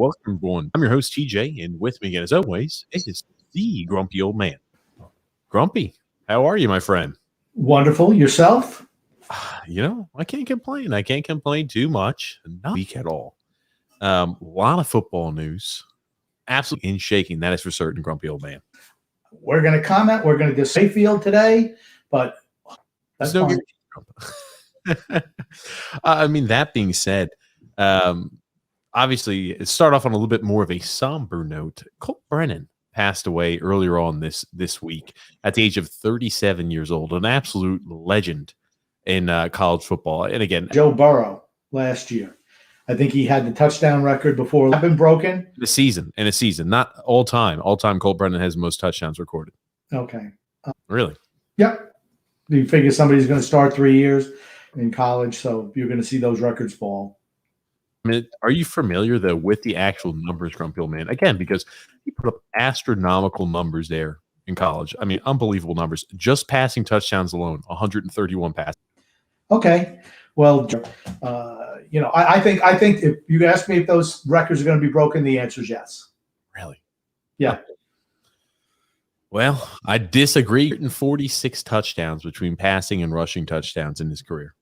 welcome everyone. I'm your host TJ, and with me again, as always, is the grumpy old man. Grumpy, how are you, my friend? Wonderful. Yourself? I can't complain. I can't complain too much. Not weak at all. A lot of football news. Absolutely in shaking. That is for certain, grumpy old man. We're going to comment. We're going to discuss Mayfield today, but that's no fine. That being said, obviously, start off on a little bit more of a somber note. Colt Brennan passed away earlier on this week at the age of 37 years old, an absolute legend in college football. And again, Joe Burrow last year. I think he had the touchdown record before it's been broken. In a season, not all time. All time, Colt Brennan has the most touchdowns recorded. Okay. Really? Yep. You figure somebody's going to start 3 years in college, so you're going to see those records fall. Are you familiar, though, with the actual numbers, grumpy old man? Again, because he put up astronomical numbers there in college. Unbelievable numbers. Just passing touchdowns alone, 131 passes. Okay. Well, I think if you ask me if those records are going to be broken, the answer is yes. Really? Yeah. Well, I disagree. 146 touchdowns between passing and rushing touchdowns in his career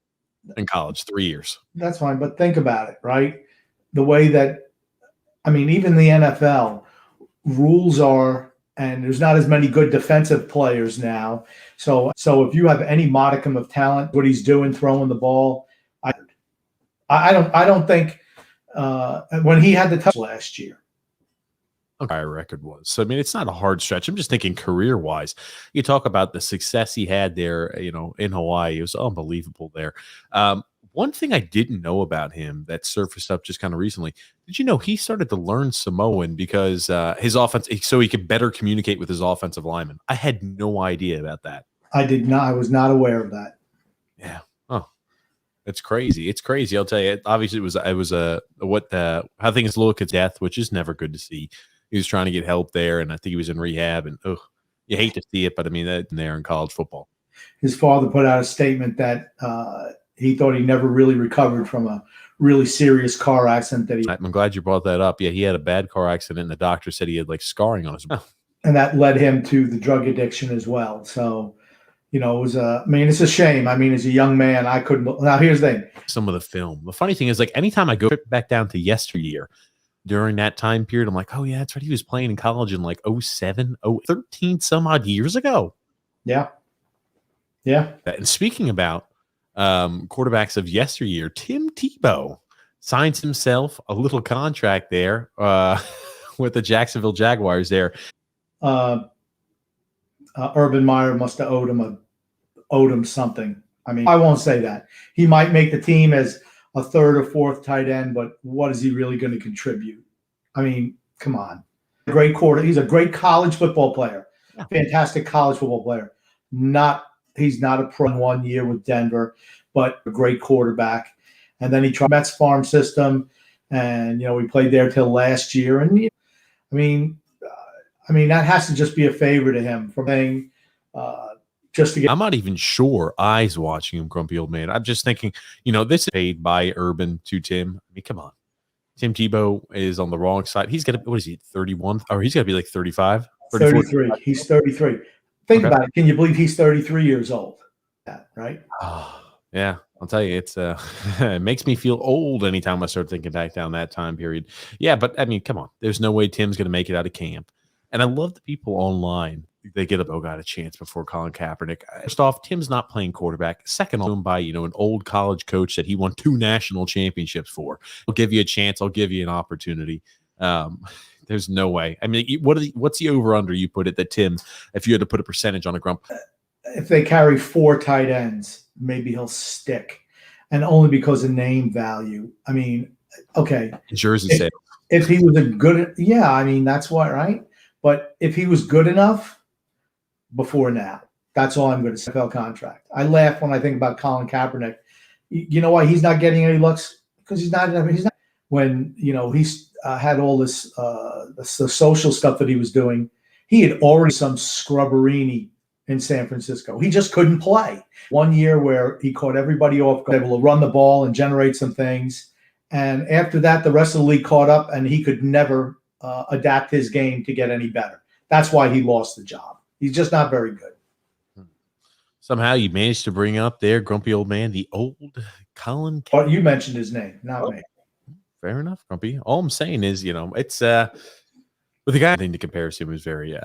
in college, 3 years. That's fine, but think about it, right? The way that, even the NFL rules are, and there's not as many good defensive players now. So if you have any modicum of talent, what he's doing, throwing the ball, I don't think when he had the touch last year. Okay, record was. So it's not a hard stretch. I'm just thinking career-wise. You talk about the success he had there, in Hawaii. It was unbelievable there. One thing I didn't know about him that surfaced up just kind of recently, did you know he started to learn Samoan because his offense, so he could better communicate with his offensive lineman? I had no idea about that. I did not. I was not aware of that. Yeah. Oh, it's crazy. It's crazy. I'll tell you. Obviously, it was how things look at death, which is never good to see. He was trying to get help there, and I think he was in rehab. And you hate to see it, but that's there in college football. His father put out a statement that he thought he never really recovered from a really serious car accident. I'm glad you brought that up. Yeah, he had a bad car accident, and the doctor said he had scarring on his mouth. And that led him to the drug addiction as well. So, it was it's a shame. As a young man, I couldn't. Now, here's the thing. Some of the film. The funny thing is, anytime I go back down to yesteryear, during that time period, I'm like, oh, yeah, that's right. He was playing in college in 07, 13 some odd years ago. Yeah. Yeah. And speaking about quarterbacks of yesteryear, Tim Tebow signs himself a little contract there with the Jacksonville Jaguars there. Urban Meyer must have owed him something. I won't say that. He might make the team as a third or fourth tight end, but what is he really going to contribute? Come on. Great quarter. He's a great college football player. Yeah. Fantastic college football player. He's not a pro in 1 year with Denver, but a great quarterback. And then he tried Mets farm system, and we played there till last year. And that has to just be a favor to him for playing. Just to get. I'm not even sure eyes watching him, grumpy old man. I'm just thinking, this is paid by Urban to Tim. Come on. Tim Tebow is on the wrong side. He's got to, what is he, 31? Or he's got to be 35? 33. He's 33. Think about it. Can you believe he's 33 years old? Right? Yeah. I'll tell you, it's it makes me feel old anytime I start thinking back down that time period. Yeah, but come on. There's no way Tim's going to make it out of camp. And I love the people online. They get got a chance before Colin Kaepernick. First off, Tim's not playing quarterback. Second, owned by an old college coach that he won 2 national championships for. I'll give you a chance. I'll give you an opportunity. There's no way. What's the over under you put it that Tim, if you had to put a percentage on a grump? If they carry 4 tight ends, maybe he'll stick, and only because of name value. Okay. Jersey sales. If he was a good, that's why, right? But if he was good enough before now, that's all I'm going to say. NFL contract. I laugh when I think about Colin Kaepernick. You know why he's not getting any looks? Because he's not. When he's had all this the social stuff that he was doing, he had already some scrubberini in San Francisco. He just couldn't play. 1 year where he caught everybody off, able to run the ball and generate some things, And after that, the rest of the league caught up, and he could never adapt his game to get any better. That's why he lost the job. He's just not very good. Somehow you managed to bring up there, grumpy old man, the old Colin. Well, you mentioned his name, not me. Fair enough, grumpy. All I'm saying is, it's with the guy thing to comparison was very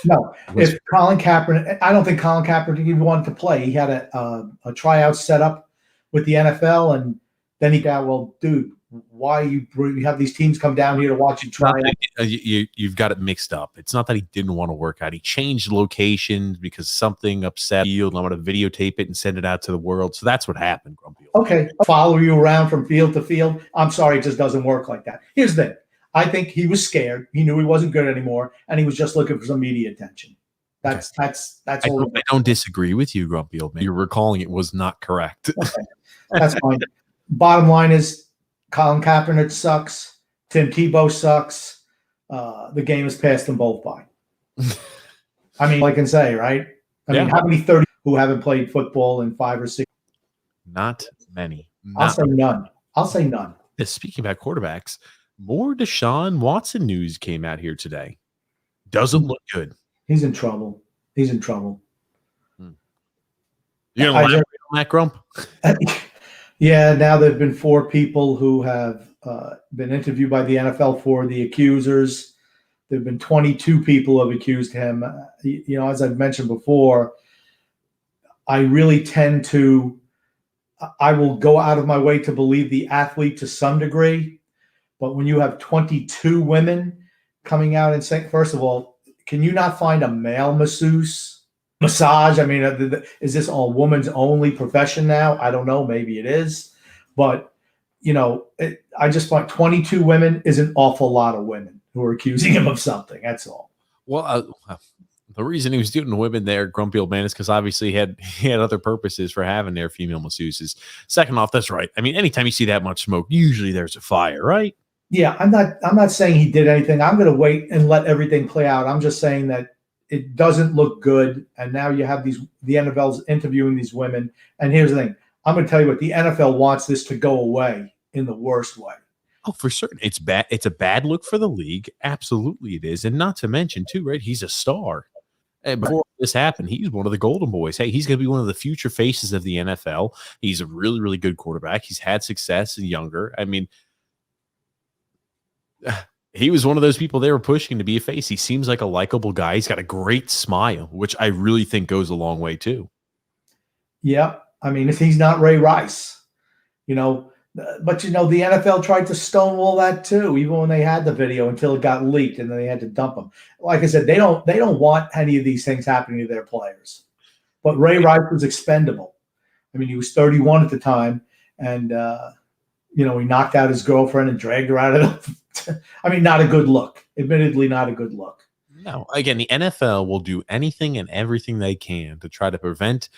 No, if Colin Kaepernick, I don't think Colin Kaepernick even wanted to play. He had a tryout set up with the NFL, and then he got, well, dude, why you have these teams come down here to watch you try out? You've got it mixed up. It's not that he didn't want to work out. He changed locations because something upset you, and I'm going to videotape it and send it out to the world. So that's what happened, Grumpy. Okay, follow you around from field to field. I'm sorry, it just doesn't work like that. Here's the thing. I think he was scared. He knew he wasn't good anymore, and he was just looking for some media attention. That's all. I don't disagree with you, Grumpy old man. You're recalling it was not correct. Okay. That's fine. Bottom line is, Colin Kaepernick sucks. Tim Tebow sucks. The game has passed them both by. I mean, I can say, right? I mean, how many 30 who haven't played football in 5 or 6? Not many. I'll say none. I'll say none. Speaking about quarterbacks, more Deshaun Watson news came out here today. Doesn't look good. He's in trouble. He's in trouble. You're going to elaborate on that, Grump? Yeah, now there have been 4 people who have been interviewed by the NFL for the accusers. There have been 22 people who have accused him. As I've mentioned before, I really tend to – I will go out of my way to believe the athlete to some degree. But when you have 22 women coming out and saying, first of all, can you not find a male massage? I mean, is this a woman's only profession now? I don't know. Maybe it is. But, I just find 22 women is an awful lot of women who are accusing him of something. That's all. Well, the reason he was doing the women there, Grumpy old man, is because obviously he had other purposes for having their female masseuses. Second off, that's right. I mean, anytime you see that much smoke, usually there's a fire, right? Yeah, I'm not saying he did anything. I'm going to wait and let everything play out. I'm just saying that it doesn't look good. And now you have the NFL's interviewing these women. And here's the thing. I'm going to tell you what, the NFL wants this to go away in the worst way. Oh, for certain. It's bad. It's a bad look for the league. Absolutely it is. And not to mention too, right? He's a star. And before this happened, he's one of the golden boys. Hey, he's going to be one of the future faces of the NFL. He's a really, really good quarterback. He's had success younger. I mean, he was one of those people they were pushing to be a face. He seems like a likable guy. He's got a great smile, which I really think goes a long way too. Yeah. I mean, if he's not Ray Rice, but the NFL tried to stonewall that too, even when they had the video until it got leaked and then they had to dump them. Like I said, they don't want any of these things happening to their players. But Ray Rice was expendable. I mean, he was 31 at the time, and he knocked out his girlfriend and dragged her out of the I mean, not a good look. Admittedly, not a good look. No, again, the NFL will do anything and everything they can to try to prevent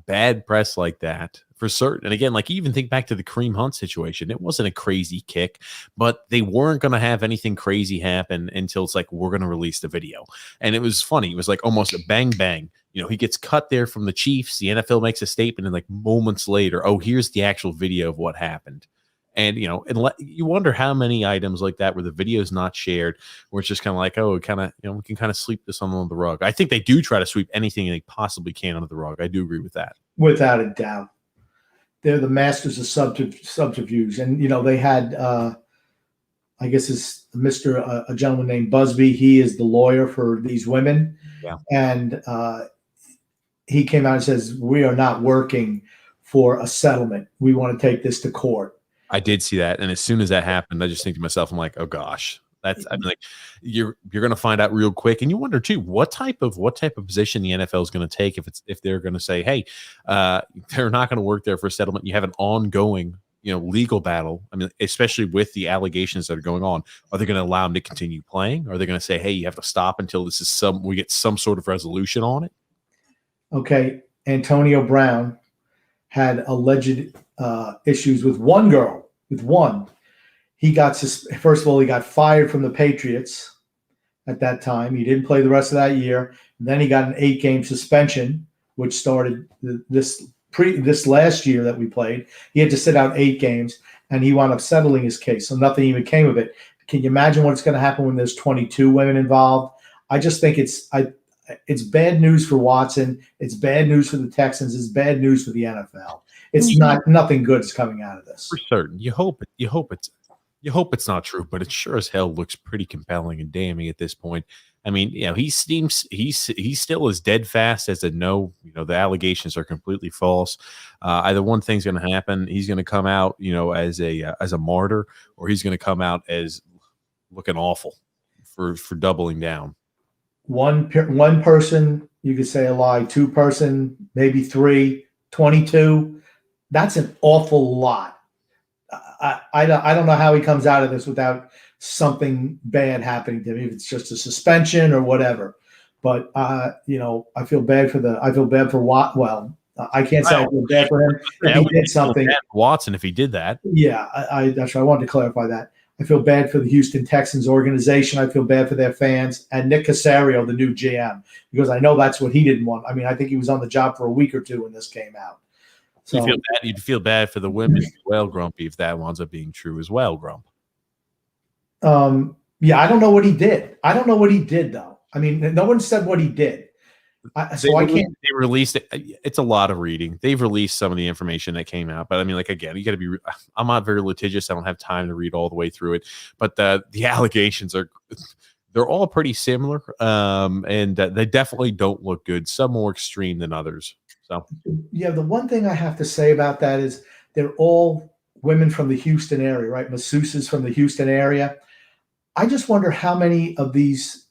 bad press like that for certain. And again, like even think back to the Kareem Hunt situation. It wasn't a crazy kick, but they weren't going to have anything crazy happen until it's like, we're going to release the video. And it was funny. It was like almost a bang, bang. He gets cut there from the Chiefs. The NFL makes a statement, and like moments later, oh, here's the actual video of what happened. And, you wonder how many items like that where the video is not shared, where it's just kind of like, oh, we can kind of sweep this under the rug. I think they do try to sweep anything they possibly can under the rug. I do agree with that. Without a doubt. They're the masters of subterfuge. And, they had, I guess it's a gentleman named Busby. He is the lawyer for these women. Yeah. And he came out and says, we are not working for a settlement. We want to take this to court. I did see that, and as soon as that happened, I just think to myself, I'm like, oh gosh, you're going to find out real quick, and you wonder too what type of position the NFL is going to take if they're going to say, hey, they're not going to work there for a settlement. You have an ongoing legal battle. I mean, especially with the allegations that are going on, are they going to allow them to continue playing? Or are they going to say, hey, you have to stop until we get some sort of resolution on it? Okay, Antonio Brown had alleged issues with one girl. He got first of all, he got fired from the Patriots at that time. He didn't play the rest of that year. Then he got an 8-game suspension, which started this last year that we played. He had to sit out 8 games. and he wound up settling his case, so nothing even came of it. Can you imagine what's going to happen when there's 22 women involved? I just think it's bad news for Watson. It's bad news for the Texans. It's bad news for the NFL. It's nothing good is coming out of this. For certain. You hope it's not true, but it sure as hell looks pretty compelling and damning at this point. I mean, he still as dead fast as a no. The allegations are completely false. Either one thing's going to happen. He's going to come out, as a martyr, or he's going to come out as looking awful for doubling down. One person, you could say a lie. 2 person, maybe 3, 22. That's an awful lot. I don't know how he comes out of this without something bad happening to him. If it's just a suspension or whatever. But I feel bad for Watt. Well, I can't say I feel bad for him if he did something. Watson, if he did that. Yeah, that's right. I wanted to clarify that. I feel bad for the Houston Texans organization. I feel bad for their fans and Nick Caserio, the new GM, because I know that's what he didn't want. I mean, I think he was on the job for a week or 2 when this came out. So you'd feel bad for the women as well, Grumpy, if that winds up being true as well, Grump. Yeah, I don't know what he did. I don't know what he did, though. I mean, no one said what he did. I can't. They released it. It's a lot of reading. They've released some of the information that came out, but I mean, again, you got to be. I'm not very litigious. I don't have time to read all the way through it. But the allegations they're all pretty similar, and they definitely don't look good. Some more extreme than others. So yeah, the one thing I have to say about that is they're all women from the Houston area, right? Masseuses from the Houston area. I just wonder how many of these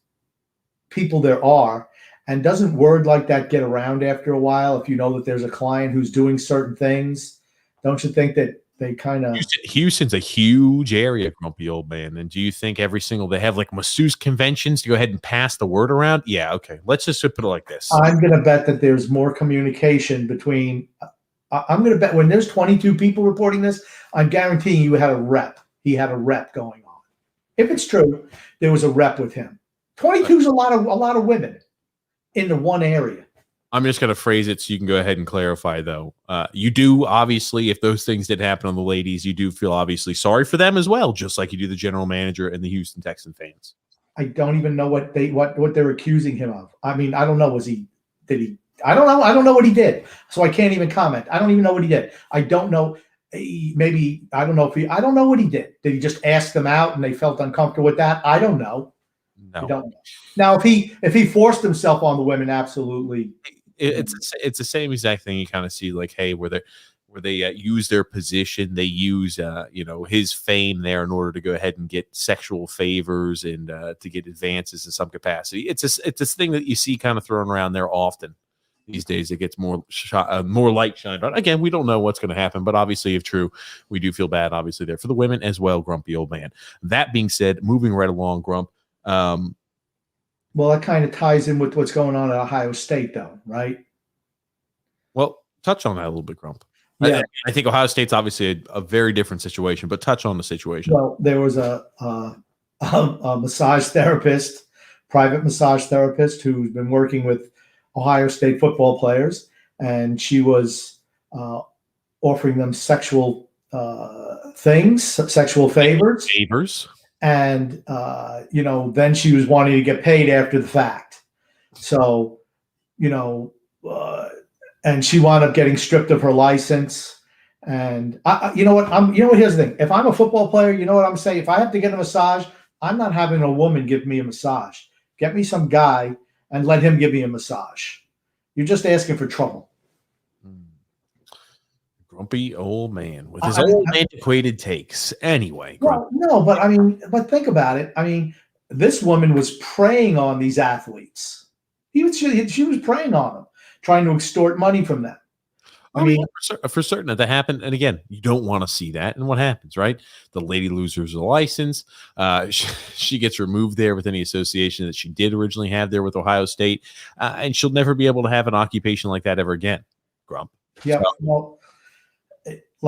people there are. And doesn't word like that get around after a while if you know that there's a client who's doing certain things? Don't you think that they kind of Houston's a huge area, Grumpy old man. And do you think they have like masseuse conventions to go ahead and pass the word around? Yeah, okay. Let's just put it like this. I'm going to bet that there's more communication between. I'm going to bet when there's 22 people reporting this, I'm guaranteeing you had a rep. He had a rep going on. If it's true, there was a rep with him. 22 is a lot of women in the one area. I'm just going to phrase it so you can go ahead and clarify, though. You do, obviously, if those things did happen on the ladies, you do feel obviously sorry for them as well, just like you do the general manager and the Houston Texan fans. I don't even know what they're accusing him of. I mean, I don't know. I don't know. I don't know what he did. So I can't even comment. I don't even know what he did. I don't know. Maybe, I don't know I don't know what he did. Did he just ask them out and they felt uncomfortable with that? I don't know. No. I don't know. Now, if he forced himself on the women, absolutely. It's the same exact thing you kind of see, like, hey, where they use their position, they use his fame there in order to go ahead and get sexual favors and to get advances in some capacity. It's this thing that you see kind of thrown around there often these days. It gets more light shined on. Again, we don't know what's going to happen, but obviously, if true, we do feel bad. Obviously, there for the women as well. Grumpy old man. That being said, moving right along, Grump. Well, that kind of ties in with what's going on at Ohio State, though, right? Well, touch on that a little bit, Grump. Yeah. I think Ohio State's obviously a very different situation, but touch on the situation. Well, there was a massage therapist, private massage therapist, who's been working with Ohio State football players, and she was offering them sexual things, sexual favors. And, then she was wanting to get paid after the fact. So, and she wound up getting stripped of her license. And here's the thing. If I'm a football player, you know what I'm saying? If I have to get a massage, I'm not having a woman give me a massage. Get me some guy and let him give me a massage. You're just asking for trouble. Grumpy old man with his old antiquated takes. Anyway. Well, no, but think about it. I mean, this woman was preying on these athletes. She was preying on them, trying to extort money from them. I mean, for certain that happened. And again, you don't want to see that. And what happens, right? The lady loses her license. She gets removed there with any association that she did originally have there with Ohio State. And she'll never be able to have an occupation like that ever again, Grump. Yeah, so, well,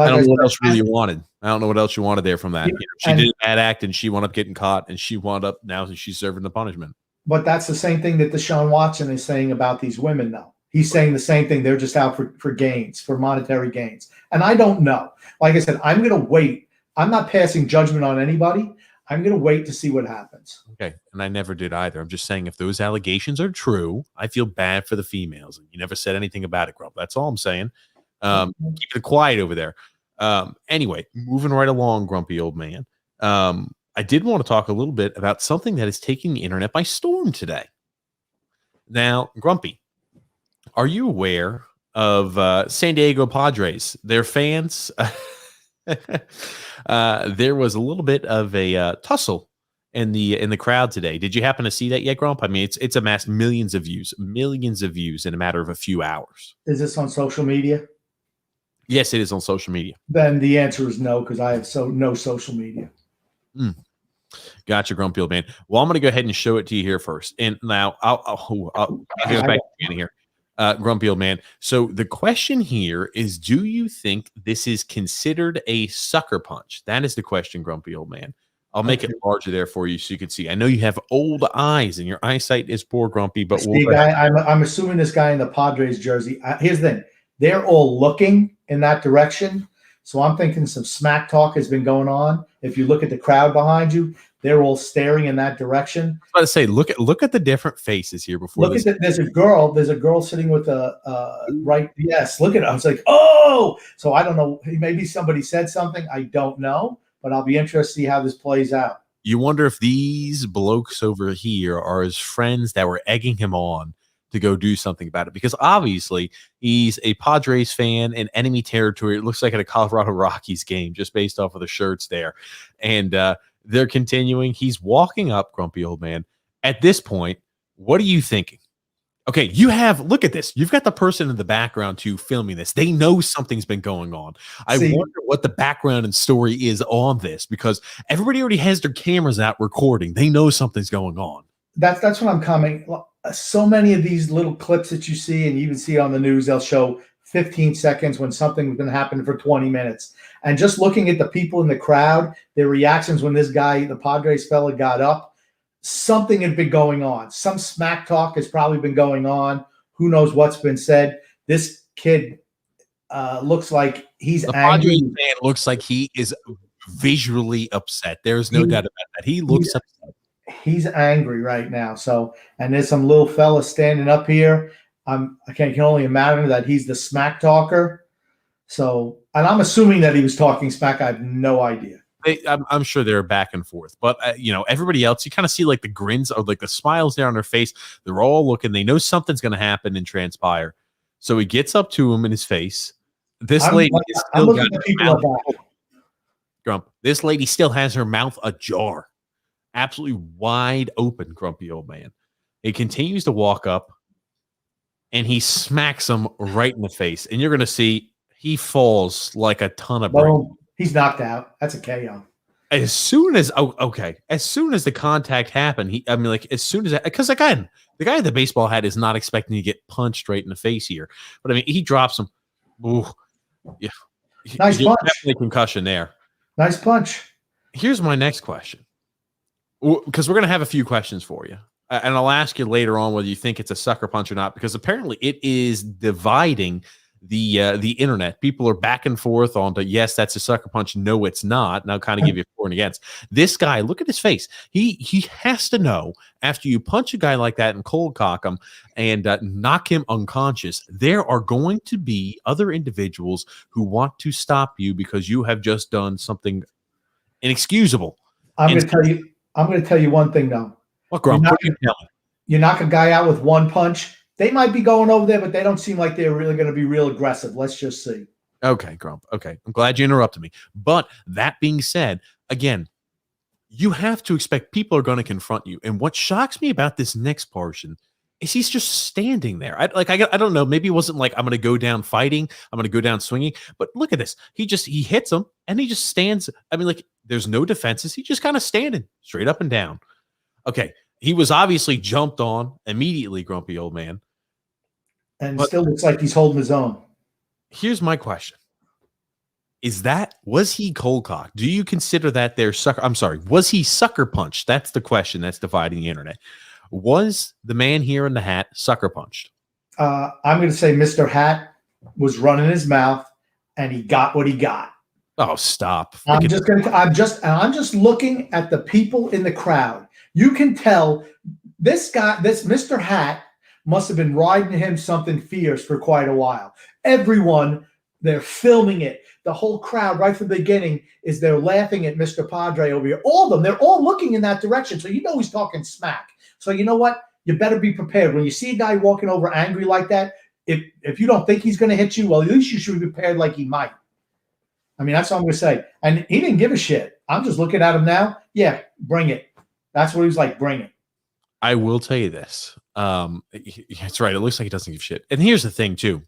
I don't know what else really you wanted. I don't know what else you wanted there from that. Yeah, she did a bad act and she wound up getting caught and she wound up now she's serving the punishment. But that's the same thing that Deshaun Watson is saying about these women, though. He's saying the same thing. They're just out for gains, for monetary gains. And I don't know. Like I said, I'm going to wait I'm not passing judgment on anybody. I'm going to wait to see what happens. Okay. And I never did either. I'm just saying if those allegations are true, I feel bad for the females. You never said anything about it, Grump. That's all I'm saying. Keep it quiet over there. Anyway, moving right along, grumpy old man. I did want to talk a little bit about something that is taking the internet by storm today. Now, Grumpy, are you aware of San Diego Padres? Their fans, there was a little bit of a tussle in the crowd today. Did you happen to see that yet, Grump? I mean, it's amassed millions of views in a matter of a few hours. Is this on social media? Yes, it is on social media. Then the answer is no, because I have no social media. Gotcha, grumpy old man. Well, I'm going to go ahead and show it to you here first. And now I'll go back in here. Grumpy old man. So the question here is, do you think this is considered a sucker punch? That is the question, grumpy old man. I'll make it larger there for you so you can see. I know you have old eyes and your eyesight is poor, Grumpy, but I'm assuming this guy in the Padres jersey. Here's the thing. They're all looking in that direction. So I'm thinking some smack talk has been going on. If you look at the crowd behind you, they're all staring in that direction. I was about to say, look at the different faces here before. Look at there's a girl sitting with a right. Yes, look at it. I was like, oh, so I don't know. Maybe somebody said something. I don't know, but I'll be interested to see how this plays out. You wonder if these blokes over here are his friends that were egging him on to go do something about it, because obviously he's a Padres fan in enemy territory. It looks like at a Colorado Rockies game, just based off of the shirts there. And they're continuing. He's walking up, grumpy old man. At this point, what are you thinking? Okay, look at this. You've got the person in the background too filming this. They know something's been going on. I wonder what the background and story is on this, because everybody already has their cameras out recording. They know something's going on. That's what I'm coming. So many of these little clips that you see, and you even see on the news, they'll show 15 seconds when something's been happening for 20 minutes. And just looking at the people in the crowd, their reactions when this guy, the Padres fella, got up, something had been going on. Some smack talk has probably been going on. Who knows what's been said? This kid looks like he's the angry. Padres fan looks like he is visually upset. There's no doubt about that. He looks upset. He's angry right now. So, and there's some little fella standing up here. I can only imagine that he's the smack talker. So, and I'm assuming that he was talking smack. I have no idea. I'm sure they're back and forth, but everybody else, you kind of see like the grins or like the smiles there on their face. They're all looking. They know something's going to happen and transpire. So he gets up to him in his face. This lady is still got her mouth. Grump. This lady still has her mouth ajar. Absolutely wide open, grumpy old man. He continues to walk up, and he smacks him right in the face. And you're going to see he falls like a ton of bricks. He's knocked out. That's a KO. As soon as the contact happened, as soon as because again, the guy in the baseball hat is not expecting to get punched right in the face here. But I mean, he drops him. Ooh, yeah, nice punch. Definitely concussion there. Nice punch. Here's my next question, because we're going to have a few questions for you. And I'll ask you later on whether you think it's a sucker punch or not, because apparently it is dividing the internet. People are back and forth on to, yes, that's a sucker punch. No, it's not. And I'll kind of give you a for and against. This guy, look at his face. He has to know, after you punch a guy like that and cold cock him and knock him unconscious, there are going to be other individuals who want to stop you because you have just done something inexcusable. I'm going to tell you one thing though. What, Grump? You knock a guy out with one punch. They might be going over there, but they don't seem like they're really going to be real aggressive. Let's just see. Okay, Grump. Okay. I'm glad you interrupted me. But that being said, again, you have to expect people are going to confront you. And what shocks me about this next portion is he's just standing there. I don't know. Maybe it wasn't like, I'm going to go down fighting. I'm going to go down swinging. But look at this. He hits him and he just stands. I mean, like, there's no defenses. He just kind of standing straight up and down. Okay. He was obviously jumped on immediately, grumpy old man. And still looks like he's holding his own. Here's my question. Was he cold cocked? Do you consider that was he sucker punched? That's the question that's dividing the internet. Was the man here in the hat sucker punched? I'm going to say Mr. Hat was running his mouth and he got what he got. Oh, stop. I'm just looking at the people in the crowd. You can tell this Mr. Hat must have been riding him something fierce for quite a while. Everyone, they're filming it. The whole crowd, right from the beginning, they're laughing at Mr. Padre over here. All of them, they're all looking in that direction. So you know he's talking smack. So you know what? You better be prepared. When you see a guy walking over angry like that, if you don't think he's going to hit you, well, at least you should be prepared like he might. I mean, that's all I'm going to say. And he didn't give a shit. I'm just looking at him now. Yeah, bring it. That's what he was like, bring it. I will tell you this. It's right. It looks like he doesn't give a shit. And here's the thing, too.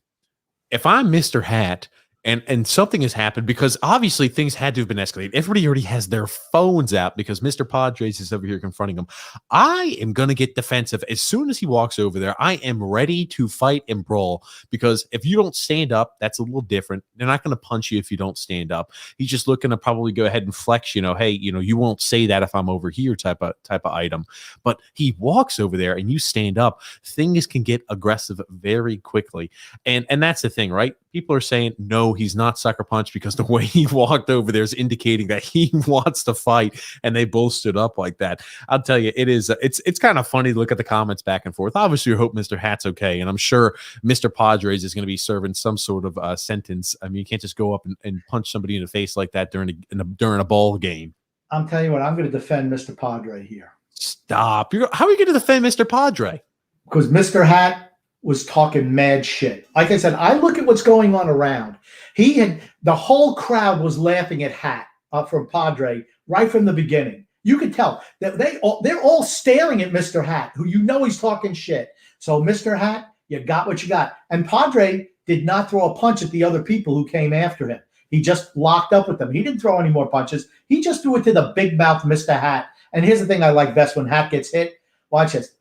If I'm Mr. Hat and something has happened, because obviously things had to have been escalated. Everybody already has their phones out because Mr. Padres is over here confronting him. I am going to get defensive. As soon as he walks over there, I am ready to fight and brawl, because if you don't stand up, that's a little different. They're not going to punch you if you don't stand up. He's just looking to probably go ahead and flex, hey, you won't say that if I'm over here type of item. But he walks over there and you stand up, things can get aggressive very quickly. And that's the thing, right? People are saying, no, he's not sucker punch, because the way he walked over there is indicating that he wants to fight, and they both stood up like that. I'll tell you, it's kind of funny to look at the comments back and forth. Obviously, I hope Mr. Hat's okay, and I'm sure Mr. Padres is going to be serving some sort of sentence. I mean, you can't just go up and punch somebody in the face like that during a ball game. I'm telling you what, I'm going to defend Mr. Padre here. Stop. How are you going to defend Mr. Padre? Because Mr. Hat was talking mad shit. Like I said, I look at what's going on around. The whole crowd was laughing at Hat from Padre right from the beginning. You could tell that they're all staring at Mr. Hat, who he's talking shit. So Mr. Hat, you got what you got. And Padre did not throw a punch at the other people who came after him. He just locked up with them. He didn't throw any more punches. He just threw it to the big mouth Mr. Hat. And here's the thing I like best: when Hat gets hit, watch this.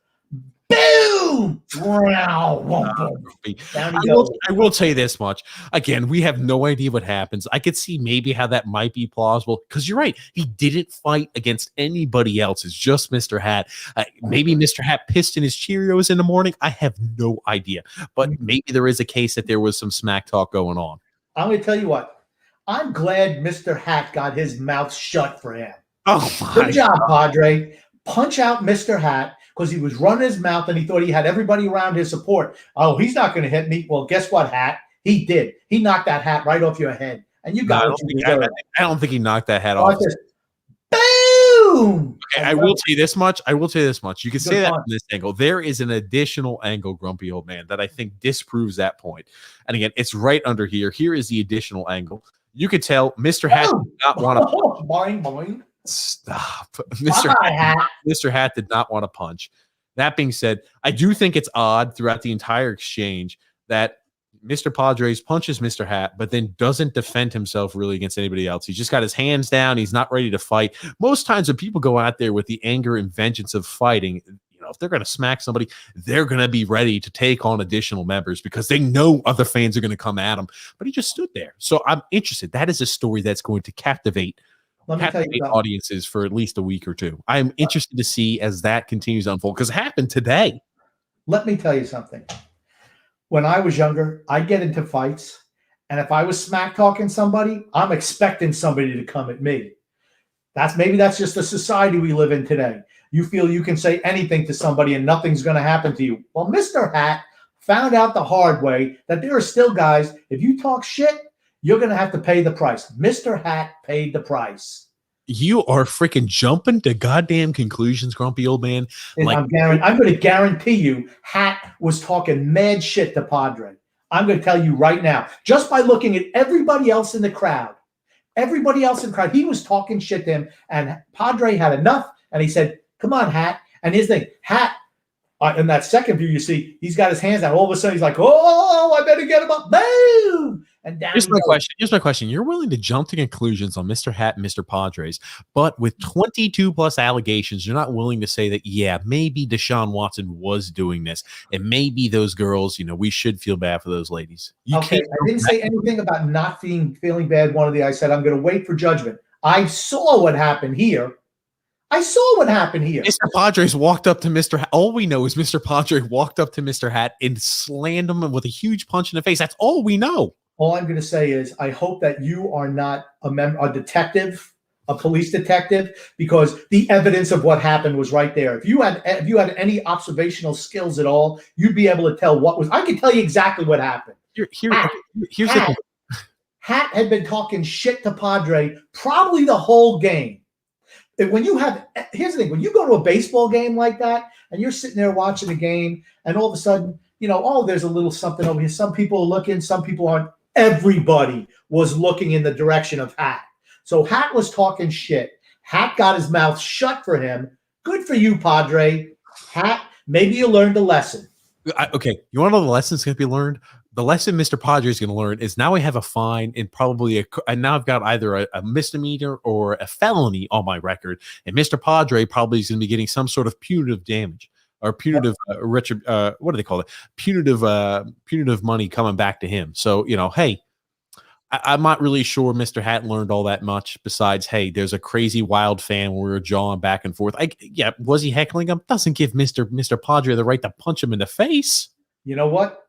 Boom! I will tell you this much. Again, we have no idea what happens. I could see maybe how that might be plausible, because you're right. He didn't fight against anybody else. It's just Mr. Hat. Maybe Mr. Hat pissed in his Cheerios in the morning. I have no idea. But maybe there is a case that there was some smack talk going on. I'm going to tell you what. I'm glad Mr. Hat got his mouth shut for him. Oh, my Good job, Padre. Punch out Mr. Hat, because he was running his mouth and he thought he had everybody around his support. Oh, he's not going to hit me. Well, guess what, Hat? He did. He knocked that hat right off your head. And you got what you deserve. I don't think he knocked that hat off. Boom! Okay, I will tell you this much. You can say that from this angle. There is an additional angle, grumpy old man, that I think disproves that point. And again, it's right under here. Here is the additional angle. You could tell Mr. Hat did not want to punch. Boing, boing. Stop. Mr. Hat did not want to punch. That being said, I do think it's odd throughout the entire exchange that Mr. Padres punches Mr. Hat, but then doesn't defend himself really against anybody else. He's just got his hands down. He's not ready to fight. Most times when people go out there with the anger and vengeance of fighting, if they're going to smack somebody, they're going to be ready to take on additional members because they know other fans are going to come at them. But he just stood there. So I'm interested. That is a story that's going to captivate audiences for at least a week or two. I'm interested to see as that continues to unfold, because it happened today. Let me tell you something. When I was younger, I'd get into fights, and if I was smack talking somebody, I'm expecting somebody to come at me. That's just the society we live in today. You feel you can say anything to somebody and nothing's going to happen to you. Well, Mr. Hat found out the hard way that there are still guys, if you talk shit, you're going to have to pay the price. Mr. Hat paid the price. You are freaking jumping to goddamn conclusions, grumpy old man. I'm going to guarantee you Hat was talking mad shit to Padre. I'm going to tell you right now, just by looking at everybody else in the crowd, he was talking shit to him, and Padre had enough, and he said, come on, Hat. And his thing, Hat, in that second view, you see, he's got his hands out. All of a sudden, he's like, oh, I better get him up. Boom! And down Here's my question. You're willing to jump to conclusions on Mr. Hat and Mr. Padres, but with 22 plus allegations, you're not willing to say that, yeah, maybe Deshaun Watson was doing this, and maybe those girls, we should feel bad for those ladies. I didn't say anything about not feeling bad. I said, I'm going to wait for judgment. I saw what happened here. Mr. Padres walked up to Mr. Hat. All we know is Mr. Padre walked up to Mr. Hat and slammed him with a huge punch in the face. That's all we know. All I'm going to say is I hope that you are not a detective, a police detective, because the evidence of what happened was right there. If you had any observational skills at all, you'd be able to tell what was. I can tell you exactly what happened. Here's the thing. Hat had been talking shit to Padre probably the whole game. Here's the thing: when you go to a baseball game like that, and you're sitting there watching the game, and all of a sudden, there's a little something over here. Some people are looking, some people aren't. Everybody was looking in the direction of Hat. So Hat was talking shit. Hat got his mouth shut for him. Good for you, Padre. Hat, maybe you learned a lesson. Okay, you want to know the lesson's going to be learned? The lesson Mr. Padre is going to learn is now I have a fine and probably and now I've got either a misdemeanor or a felony on my record, and Mr. Padre probably is going to be getting some sort of punitive damage or punitive what do they call it? Punitive money coming back to him. So hey, I'm not really sure Mr. Hat learned all that much besides, hey, there's a crazy wild fan where we were jawing back and forth. Was he heckling him? Doesn't give Mr. Padre the right to punch him in the face. You know what?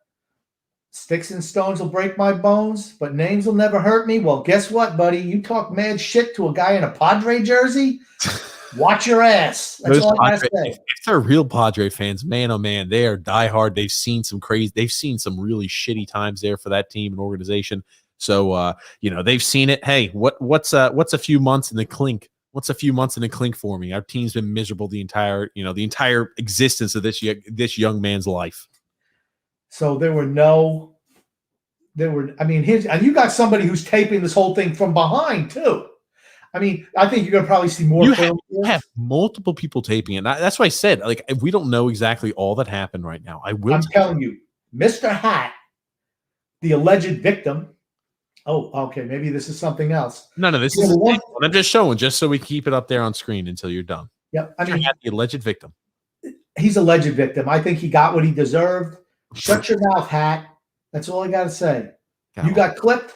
Sticks and stones will break my bones, but names will never hurt me. Well, guess what, buddy? You talk mad shit to a guy in a Padre jersey, watch your ass. That's all I gotta say. If they're real Padre fans, man, oh man, they are diehard. They've seen some really shitty times there for that team and organization. So they've seen it. Hey, what's a few months in the clink? What's a few months in the clink for me? Our team's been miserable the entire existence of this young man's life. So and you got somebody who's taping this whole thing from behind too. I mean, I think you're going to probably see more. You have multiple people taping it. That's why I said, if we don't know exactly all that happened right now, I'm telling you, Mr. Hat, the alleged victim. Oh, okay. Maybe this is something else. No, this is I'm just showing, just so we keep it up there on screen until you're done. Yep. The alleged victim. He's a alleged victim. I think he got what he deserved. Shut your mouth, Hat. That's all I got to say. You got clipped.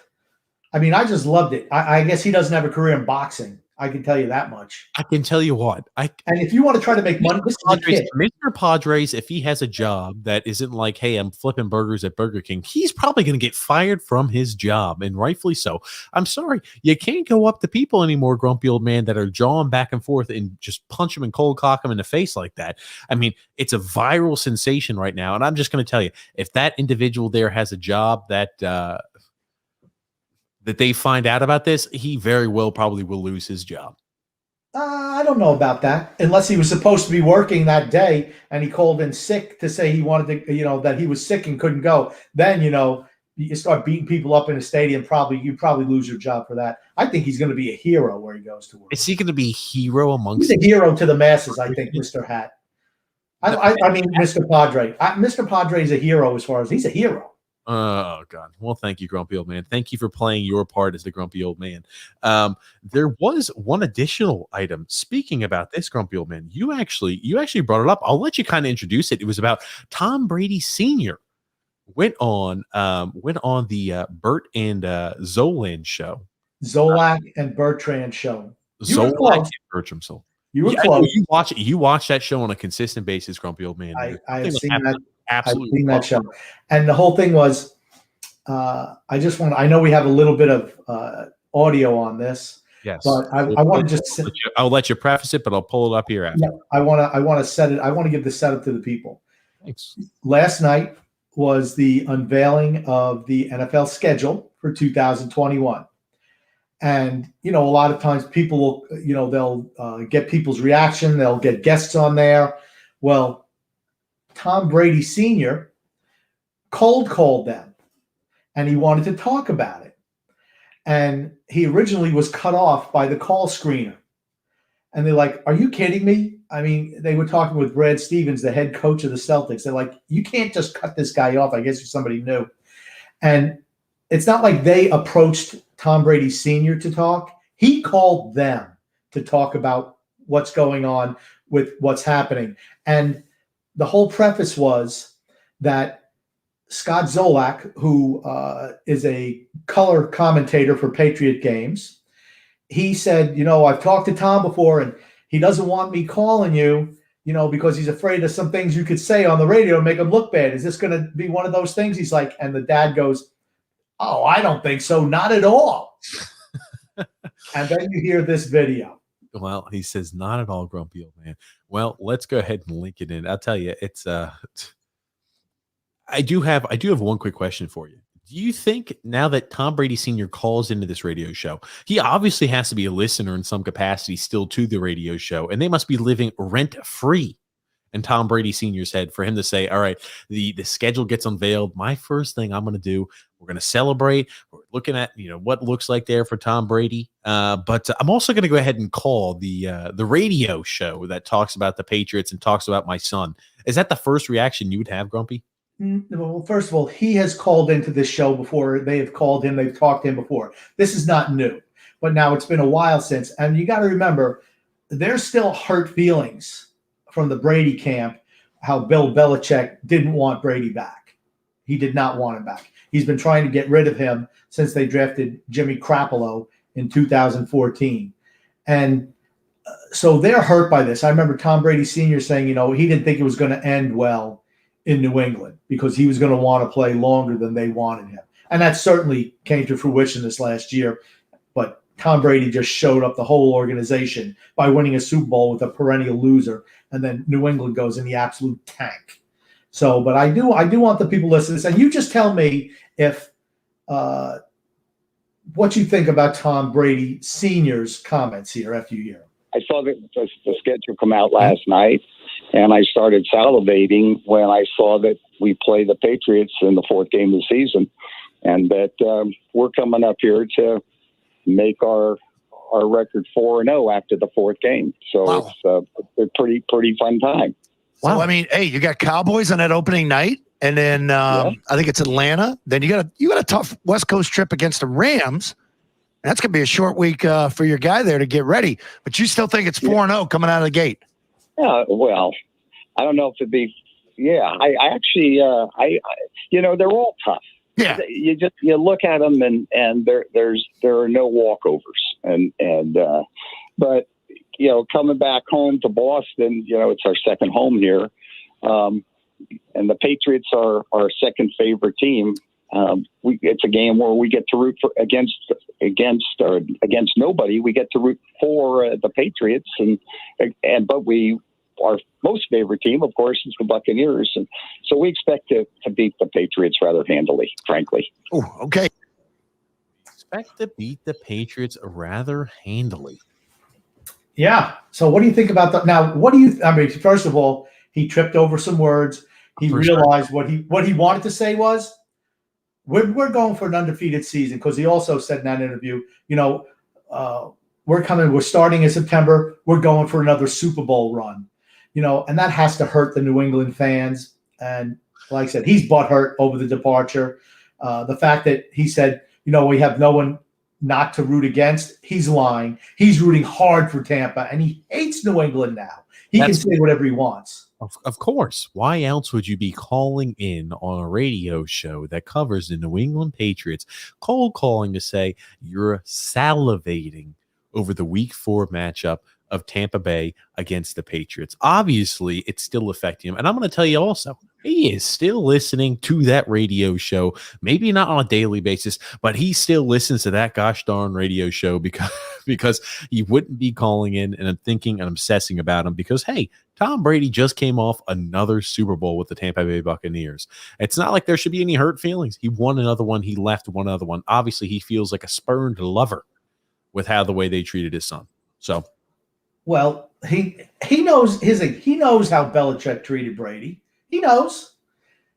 I mean, I just loved it. I guess he doesn't have a career in boxing. I can tell you that much. I can tell you what. And if you want to try to make money, Mr. Padres, if he has a job that isn't like, hey, I'm flipping burgers at Burger King, he's probably going to get fired from his job, and rightfully so. I'm sorry. You can't go up to people anymore, grumpy old man, that are jawing back and forth and just punch them and cold cock them in the face like that. I mean, it's a viral sensation right now, and I'm just going to tell you, if that individual there has a job that they find out about this, he very well probably will lose his job. I don't know about that, unless he was supposed to be working that day and he called in sick to say he wanted to, that he was sick and couldn't go. Then, you start beating people up in a stadium, you probably lose your job for that. I think he's going to be a hero where he goes to work. Is he going to be a hero amongst? He's a hero to the masses, I think, Mr. Hat. I mean, Mr. Padre. Mr. Padre is a hero as far as he's a hero. Oh, God. Well, thank you, grumpy old man. Thank you for playing your part as the grumpy old man. There was one additional item. Speaking about this, grumpy old man, you actually brought it up. I'll let you kind of introduce it. It was about Tom Brady Sr. went on the Bert and Zolan show. Zolak and Bertrand show. Zolak and Bertram show. You were close. You watch that show on a consistent basis, grumpy old man. I have seen that. Absolutely. I've seen that show. And the whole thing was, I know we have a little bit of audio on this. Yes. But I want to just I'll let you preface it, but I'll pull it up here after. Yeah, I want to set it. I want to give the setup to the people. Thanks. Last night was the unveiling of the NFL schedule for 2021. And, a lot of times people will, they'll get people's reaction. They'll get guests on there. Well, Tom Brady Sr. called them, and he wanted to talk about it. And he originally was cut off by the call screener. And they're like, are you kidding me? I mean, they were talking with Brad Stevens, the head coach of the Celtics. They're like, you can't just cut this guy off. I guess you're somebody new. And it's not like they approached Tom Brady Sr. to talk. He called them to talk about what's going on with what's happening. And the whole preface was that Scott Zolak, who is a color commentator for Patriot games, he said, I've talked to Tom before, and he doesn't want me calling you, because he's afraid of some things you could say on the radio and make him look bad. Is this going to be one of those things? He's like, and the dad goes, Oh, I don't think so. Not at all. And then you hear this video. Well, he says, not at all, grumpy old man. Well, let's go ahead and link it in. I'll tell you, it's I do have one quick question for you. Do you think now that Tom Brady Sr. calls into this radio show, he obviously has to be a listener in some capacity still to the radio show, and they must be living rent free in Tom Brady Sr.'s head for him to say, all right, the schedule gets unveiled. My first thing I'm going to do, we're going to celebrate. We're looking at, what looks like there for Tom Brady. But I'm also going to go ahead and call the radio show that talks about the Patriots and talks about my son. Is that the first reaction you would have, Grumpy? Well, first of all, he has called into this show before. They have called him. They've talked to him before. This is not new. But now it's been a while since. And you got to remember, there's still hurt feelings from the Brady camp, how Bill Belichick didn't want Brady back. He did not want him back. He's been trying to get rid of him since they drafted Jimmy Garoppolo in 2014. And so they're hurt by this. I remember Tom Brady Sr. saying, he didn't think it was going to end well in New England because he was going to want to play longer than they wanted him. And that certainly came to fruition this last year. But Tom Brady just showed up the whole organization by winning a Super Bowl with a perennial loser. And then New England goes in the absolute tank. So, but I do want the people listening to this. And you just tell me if what you think about Tom Brady Sr.'s comments here after you hear them. I saw the schedule come out last night, and I started salivating when I saw that we play the Patriots in the fourth game of the season, and that we're coming up here to make our record 4-0 after the fourth game. So wow. It's a pretty fun time. Wow. So, I mean, hey, you got Cowboys on that opening night, and then I think it's Atlanta. Then you got a tough West Coast trip against the Rams. That's going to be a short week for your guy there to get ready. But you still think it's 4-0 coming out of the gate? Yeah, well, I don't know if it'd be. Yeah, I actually, they're all tough. Yeah, you look at them and there are no walkovers, but coming back home to Boston, it's our second home here, and the Patriots are our second favorite team. It's a game where we get to root for against nobody. We get to root for the Patriots, but our most favorite team, of course, is the Buccaneers, and so we expect to beat the Patriots rather handily, frankly. Oh, okay. Expect to beat the Patriots rather handily. Yeah. So, what do you think about that? Now, first of all, he tripped over some words. He realized what he wanted to say was, We're going for an undefeated season, because he also said in that interview, we're starting in September. We're going for another Super Bowl run, and that has to hurt the New England fans. And like I said, he's butthurt over the departure. The fact that he said, we have no one not to root against, he's lying. He's rooting hard for Tampa, and he hates New England now. He can say whatever he wants. Of course. Why else would you be calling in on a radio show that covers the New England Patriots, cold calling to say you're salivating over the Week 4 matchup of Tampa Bay against the Patriots? Obviously, it's still affecting him. And I'm going to tell you also, he is still listening to that radio show, maybe not on a daily basis, but he still listens to that gosh darn radio show because he wouldn't be calling in and I'm thinking and obsessing about him because, hey, Tom Brady just came off another Super Bowl with the Tampa Bay Buccaneers. It's not like there should be any hurt feelings. He won another one. He left one other one. Obviously, he feels like a spurned lover with the way they treated his son. So, well, he knows how Belichick treated Brady. He knows.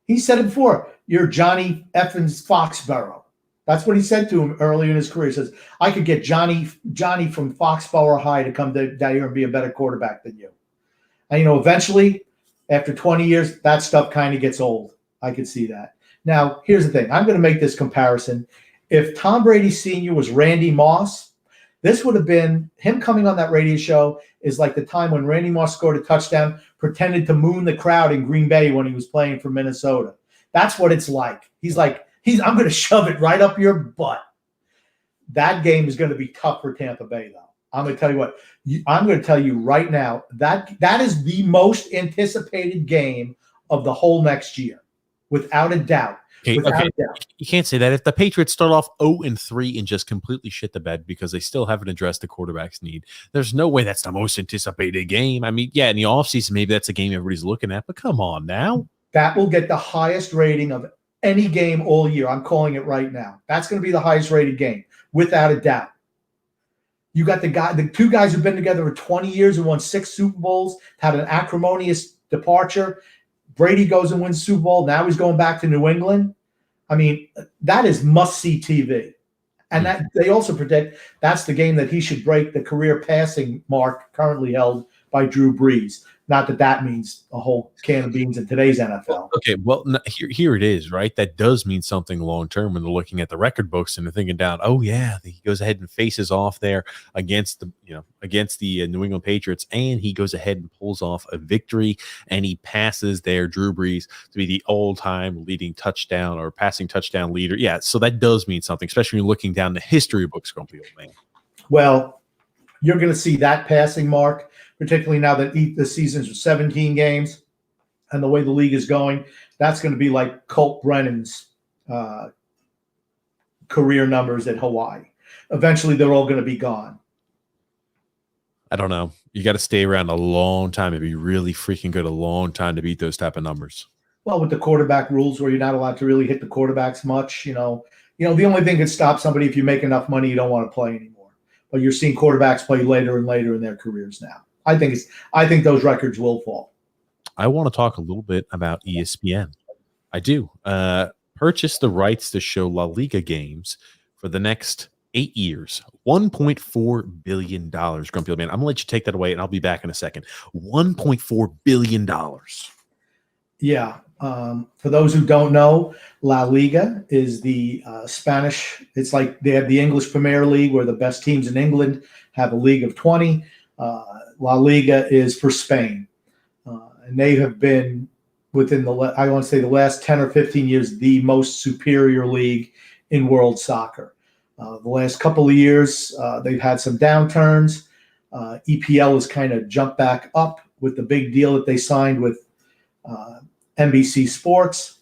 He said it before. You're Johnny Effins Foxborough. That's what he said to him earlier in his career. He says, I could get Johnny from Foxborough High to come down here and be a better quarterback than you. And, eventually, after 20 years, that stuff kind of gets old. I could see that. Now, here's the thing. I'm going to make this comparison. If Tom Brady Sr. was Randy Moss, this would have been him coming on that radio show is like the time when Randy Moss scored a touchdown, pretended to moon the crowd in Green Bay when he was playing for Minnesota. That's what it's like. He's like, I'm going to shove it right up your butt. That game is going to be tough for Tampa Bay, though. I'm going to tell you what. I'm going to tell you right now that is the most anticipated game of the whole next year. without a doubt. Okay, Without okay. a doubt. You can't say that. If the Patriots start off 0-3 and just completely shit the bed because they still haven't addressed the quarterback's need, there's no way that's the most anticipated game. I mean, yeah, in the offseason, maybe that's a game everybody's looking at, but come on now. That will get the highest rating of any game all year. I'm calling it right now. That's going to be the highest rated game, without a doubt. You got the two guys who've been together for 20 years and won 6 Super Bowls, had an acrimonious departure. Brady goes and wins Super Bowl. Now he's going back to New England. I mean, that is must-see TV. And that they also predict that's the game that he should break the career passing mark currently held by Drew Brees. Not that that means a whole can of beans in today's NFL. Okay, well, here it is, right? That does mean something long term when they're looking at the record books and they're thinking down. Oh yeah, he goes ahead and faces off there against the New England Patriots, and he goes ahead and pulls off a victory, and he passes there Drew Brees to be the all-time leading touchdown or passing touchdown leader. Yeah, so that does mean something, especially when you're looking down the history books, Grumpy Old Man. Well, you're going to see that passing mark, particularly now that the seasons are 17 games and the way the league is going. That's going to be like Colt Brennan's career numbers at Hawaii. Eventually, they're all going to be gone. I don't know. You got to stay around a long time and be really freaking good a long time to beat those type of numbers. Well, with the quarterback rules where you're not allowed to really hit the quarterbacks much, the only thing that stops somebody if you make enough money, you don't want to play anymore. But you're seeing quarterbacks play later and later in their careers now. I think those records will fall. I want to talk a little bit about ESPN. I do. Purchase the rights to show La Liga games for the next 8 years. $1.4 billion, Grumpy Old Man. I'm going to let you take that away, and I'll be back in a second. $1.4 billion. Yeah. For those who don't know, La Liga is the Spanish. It's like they have the English Premier League where the best teams in England have a league of 20. La Liga is for Spain. And they have been within the last 10 or 15 years, the most superior league in world soccer. The last couple of years, they've had some downturns. EPL has kind of jumped back up with the big deal that they signed with NBC Sports.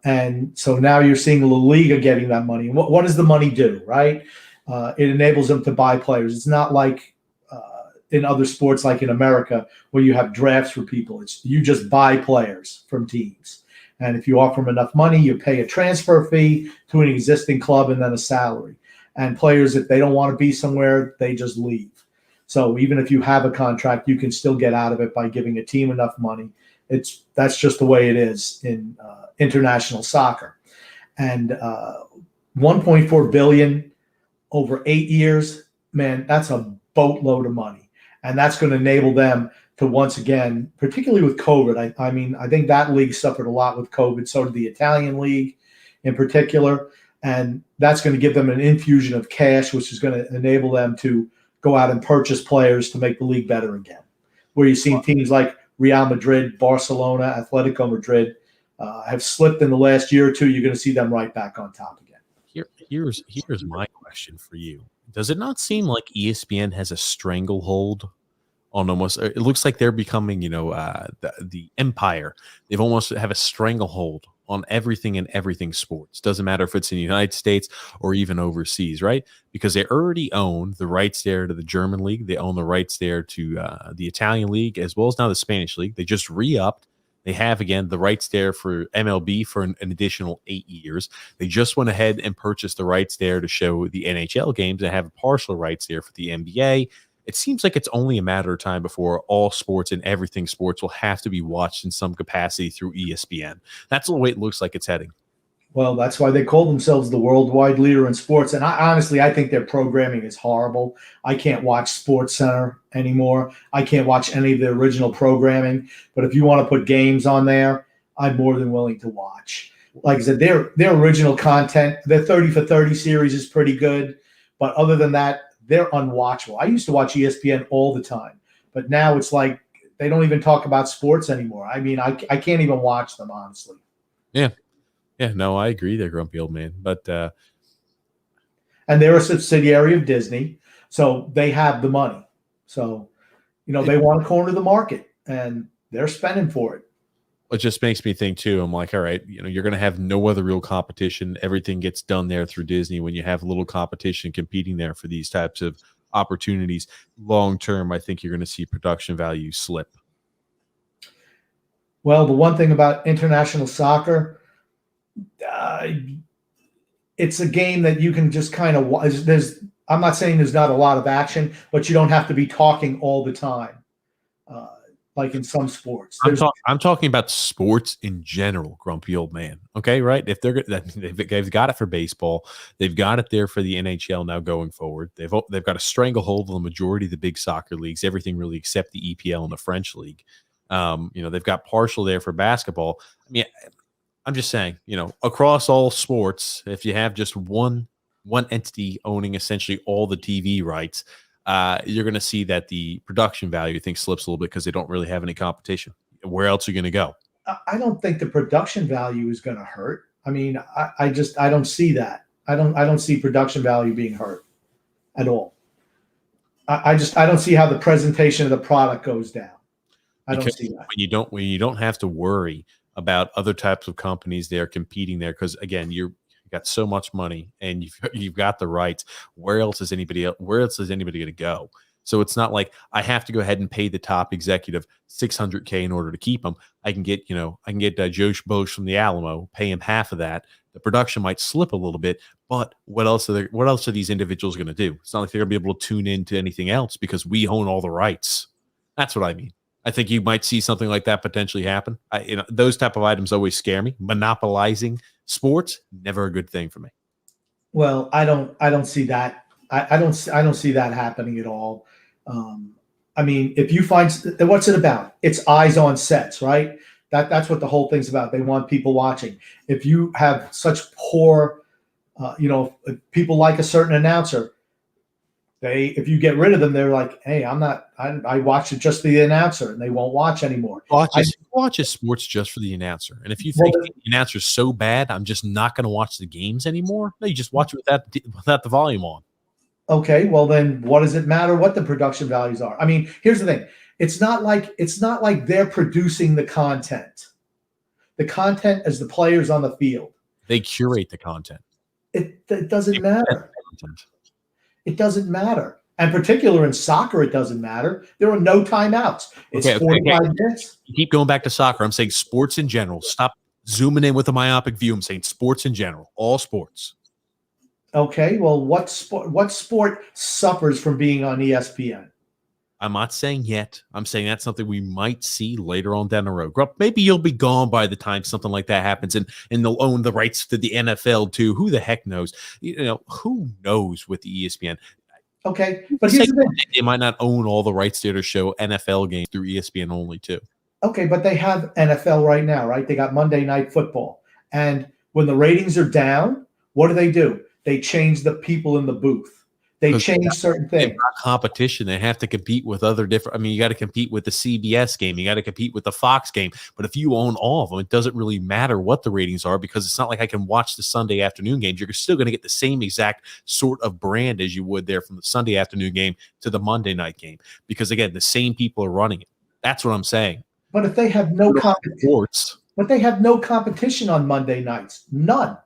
And so now you're seeing La Liga getting that money. What does the money do, right? It enables them to buy players. It's not like in other sports like in America where you have drafts for people. You just buy players from teams. And if you offer them enough money, you pay a transfer fee to an existing club and then a salary. And players, if they don't want to be somewhere, they just leave. So even if you have a contract, you can still get out of it by giving a team enough money. That's just the way it is in international soccer. And $1.4 billion over 8 years, man, that's a boatload of money. And that's going to enable them to once again, particularly with COVID. I think that league suffered a lot with COVID. So did the Italian league in particular. And that's going to give them an infusion of cash, which is going to enable them to go out and purchase players to make the league better again. Where you've seen teams like Real Madrid, Barcelona, Atletico Madrid have slipped in the last year or two, you're going to see them right back on top again. Here's my question for you. Does it not seem like ESPN has a stranglehold on almost? It looks like they're becoming, the empire. They've almost have a stranglehold on everything sports. Doesn't matter if it's in the United States or even overseas, right? Because they already own the rights there to the German league. They own the rights there to the Italian league, as well as now the Spanish league. They just re-upped. They have, again, the rights there for MLB for an additional 8 years. They just went ahead and purchased the rights there to show the NHL games and have partial rights there for the NBA. It seems like it's only a matter of time before all sports and everything sports will have to be watched in some capacity through ESPN. That's the way it looks like it's heading. Well, that's why they call themselves the worldwide leader in sports. And I think their programming is horrible. I can't watch SportsCenter anymore. I can't watch any of the original programming. But if you want to put games on there, I'm more than willing to watch. Like I said, their original content, their 30 for 30 series is pretty good. But other than that, they're unwatchable. I used to watch ESPN all the time. But now it's like they don't even talk about sports anymore. I mean, I can't even watch them, honestly. Yeah. Yeah, no, I agree there, Grumpy Old Man. But and they're a subsidiary of Disney, so they have the money. So, they want to corner the market, and they're spending for it. It just makes me think too. I'm like, all right, you're going to have no other real competition. Everything gets done there through Disney. When you have little competition competing there for these types of opportunities, long term, I think you're going to see production value slip. Well, the one thing about international soccer, it's a game that you can just kind of watch. I'm not saying there's not a lot of action, but you don't have to be talking all the time, like in some sports. I'm talking about sports in general, grumpy old man. Okay, right? If they've got it for baseball, they've got it there for the NHL now going forward. They've got a stranglehold on the majority of the big soccer leagues, everything really except the EPL and the French league. They've got partial there for basketball. I mean, I'm just saying, across all sports, if you have just one entity owning essentially all the TV rights, you're going to see that the production value, I think, slips a little bit because they don't really have any competition. Where else are you going to go? I don't think the production value is going to hurt. I mean, I don't see that. I don't see production value being hurt at all. I don't see how the presentation of the product goes down. I don't see that. When you don't have to worry about other types of companies there competing there, because again, you've got so much money and you've got the rights. Where else is anybody going to go? So it's not like I have to go ahead and pay the top executive $600K in order to keep him. I can get Josh Bosch from the Alamo, pay him half of that. The production might slip a little bit, but what else are these individuals going to do? It's not like they're going to be able to tune into anything else because we own all the rights. That's what I mean. I think you might see something like that potentially happen. Those type of items always scare me. Monopolizing sports, never a good thing for me. Well, I don't see that. I don't see that happening at all. I mean, if you find, what's it about? It's eyes on sets, right? That's what the whole thing's about. They want people watching. If you have such poor, if people like a certain announcer, if you get rid of them, they're like, hey, I watch it just for the announcer, and they won't watch anymore. Watches sports just for the announcer. And if you think the announcer's so bad, I'm just not going to watch the games anymore. No, you just watch it without the volume on. Okay, well then what does it matter what the production values are? I mean, here's the thing. It's not like they're producing the content. The content is the players on the field. They curate the content. It doesn't matter. It doesn't matter. And particular in soccer, it doesn't matter. There are no timeouts. It's 45 minutes. You keep going back to soccer. I'm saying sports in general. Stop zooming in with a myopic view. I'm saying sports in general. All sports. Okay, well, what sport suffers from being on ESPN? I'm not saying yet. I'm saying that's something we might see later on down the road. Maybe you'll be gone by the time something like that happens, and they'll own the rights to the NFL too. Who the heck knows? Who knows with the ESPN? Okay, but here's the thing. They might not own all the rights there to show NFL games through ESPN only too. Okay, but they have NFL right now, right? They got Monday Night Football. And when the ratings are down, what do? They change the people in the booth. They change certain things. Competition. They have to compete with other different. I mean, you got to compete with the CBS game. You got to compete with the Fox game. But if you own all of them, it doesn't really matter what the ratings are because it's not like I can watch the Sunday afternoon games. You're still going to get the same exact sort of brand as you would there from the Sunday afternoon game to the Monday night game. Because again, the same people are running it. That's what I'm saying. But if they have no competition on Monday nights, none.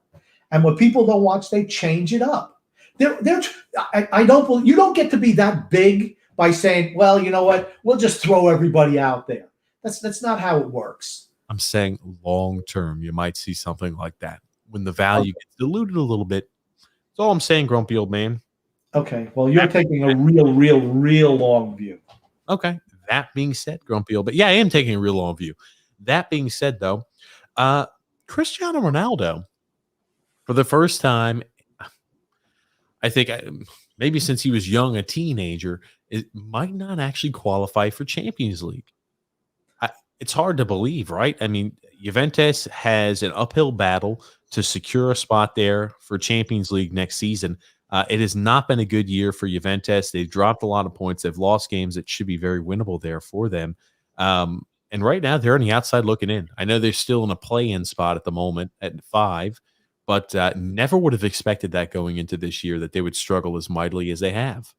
And when people don't watch, they change it up. You don't get to be that big by saying, well, you know what? We'll just throw everybody out there. That's not how it works. I'm saying long term, you might see something like that when the value gets diluted a little bit. That's all I'm saying, grumpy old man. Okay. Well, you're taking a real long view. Okay. That being said, grumpy old, but yeah, I am taking a real long view. That being said, though, Cristiano Ronaldo, for the first time, I think maybe since he was young, a teenager, it might not actually qualify for Champions League. It's hard to believe, right? I mean, Juventus has an uphill battle to secure a spot there for Champions League next season. It has not been a good year for Juventus. They've dropped a lot of points. They've lost games that should be very winnable there for them. And right now, they're on the outside looking in. I know they're still in a play-in spot at the moment at 5. But never would have expected that going into this year, that they would struggle as mightily as they have.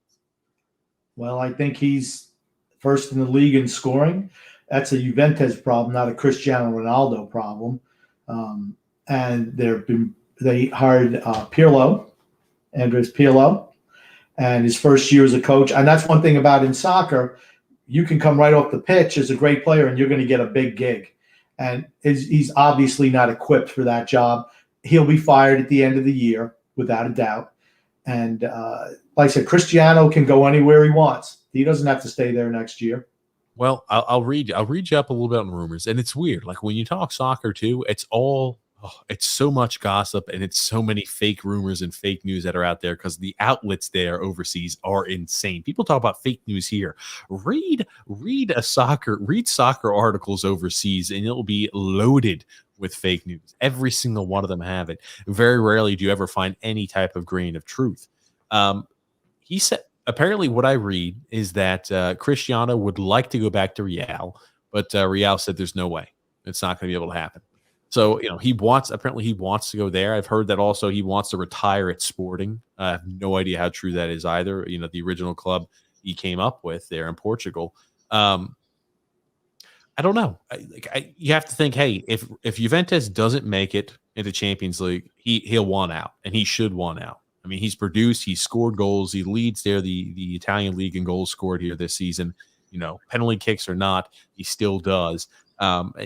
Well, I think he's first in the league in scoring. that's a Juventus problem, not a Cristiano Ronaldo problem. And they hired Andres Pirlo, and his first year as a coach. And that's one thing about in soccer, you can come right off the pitch as a great player and you're going to get a big gig. And he's obviously not equipped for that job. He'll be fired at the end of the year, without a doubt. And like I said, Cristiano can go anywhere he wants. He doesn't have to stay there next year. Well, I'll read you up a little bit on rumors, and it's weird. Like when you talk soccer too, it's so much gossip and it's so many fake rumors and fake news that are out there because the outlets there overseas are insane. People talk about fake news here. Read soccer articles overseas, and it'll be loaded with fake news. Every single one of them have it. Very rarely do you ever find any type of grain of truth. He said, apparently what I read is that Cristiano would like to go back to Real, but Real said there's no way. It's not going to be able to happen. So, he wants to go there. I've heard that also he wants to retire at Sporting. I have no idea how true that is either. The original club he came up with there in Portugal. I don't know. You have to think, hey, if Juventus doesn't make it into Champions League, he'll want out, and he should want out. I mean, he's produced, he's scored goals, he leads there the Italian league in goals scored here this season. Penalty kicks or not, he still does.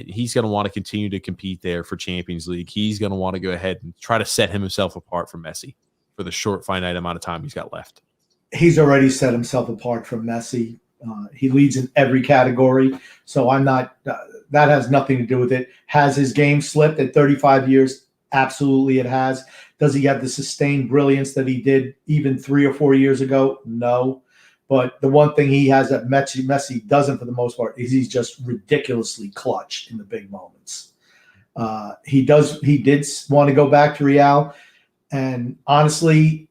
He's going to want to continue to compete there for Champions League. He's going to want to go ahead and try to set himself apart from Messi for the short, finite amount of time he's got left. He's already set himself apart from Messi. He leads in every category. So I'm not that has nothing to do with it. Has his game slipped at 35 years? Absolutely it has. Does he have the sustained brilliance that he did even 3 or 4 years ago? No. But the one thing he has that Messi doesn't for the most part is he's just ridiculously clutch in the big moments. He did want to go back to Real. And honestly,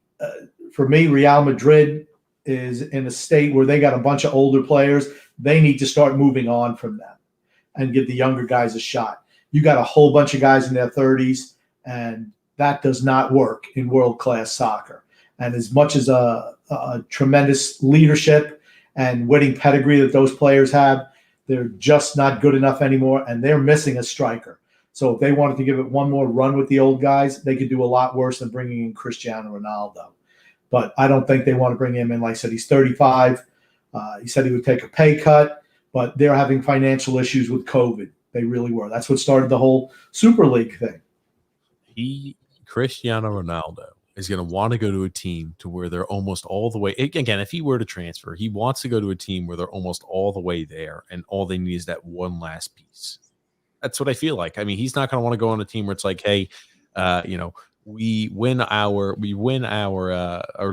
for me, Real Madrid is in a state where they got a bunch of older players. They need to start moving on from them and give the younger guys a shot. You got a whole bunch of guys in their 30s, and that does not work in world-class soccer. And as much as a tremendous leadership and winning pedigree that those players have, they're just not good enough anymore, and they're missing a striker. So if they wanted to give it one more run with the old guys, they could do a lot worse than bringing in Cristiano Ronaldo. But I don't think they want to bring him in. Like I said, he's 35. He said he would take a pay cut, but they're having financial issues with COVID. They really were. That's what started the whole Super League thing. Cristiano Ronaldo is going to want to go to a team to where they're almost all the way. Again, if he were to transfer, he wants to go to a team where they're almost all the way there, and all they need is that one last piece. That's what I feel like. I mean, he's not going to want to go on a team where it's like, hey, we win our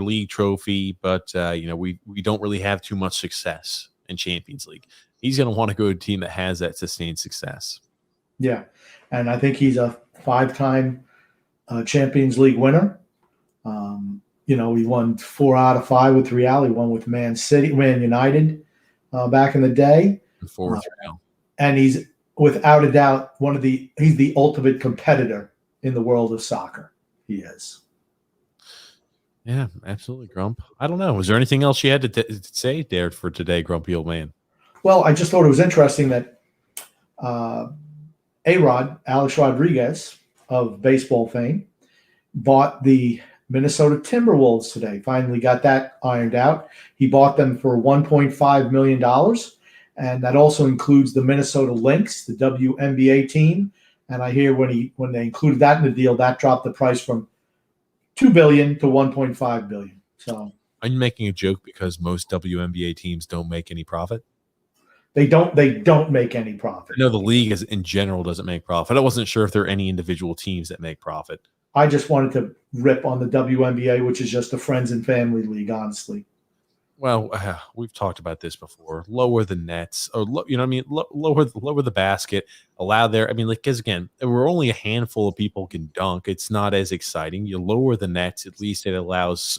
league trophy, but we don't really have too much success in Champions League. He's going to want to go to a team that has that sustained success. Yeah, and I think he's a 5-time Champions League winner. He won 4 out of 5 with Real. He won with Man United back in the day. 4 with Real. And he's without a doubt he's the ultimate competitor in the world of soccer. He is. Yeah, absolutely, Grump. I don't know. Was there anything else you had to say there for today, Grumpy Old Man? Well, I just thought it was interesting that Alex Rodriguez of baseball fame, bought the Minnesota Timberwolves today. Finally got that ironed out. He bought them for $1.5 million, and that also includes the Minnesota Lynx, the WNBA team. And I hear when they included that in the deal, that dropped the price from $2 billion to $1.5 billion. So, are you making a joke because most WNBA teams don't make any profit? They don't make any profit. No, the league in general doesn't make profit. I wasn't sure if there are any individual teams that make profit. I just wanted to rip on the WNBA, which is just a friends and family league, honestly. Well, we've talked about this before. Lower the nets, or lower the basket. Allow there. I mean, because again, we're only a handful of people can dunk. It's not as exciting. You lower the nets, at least it allows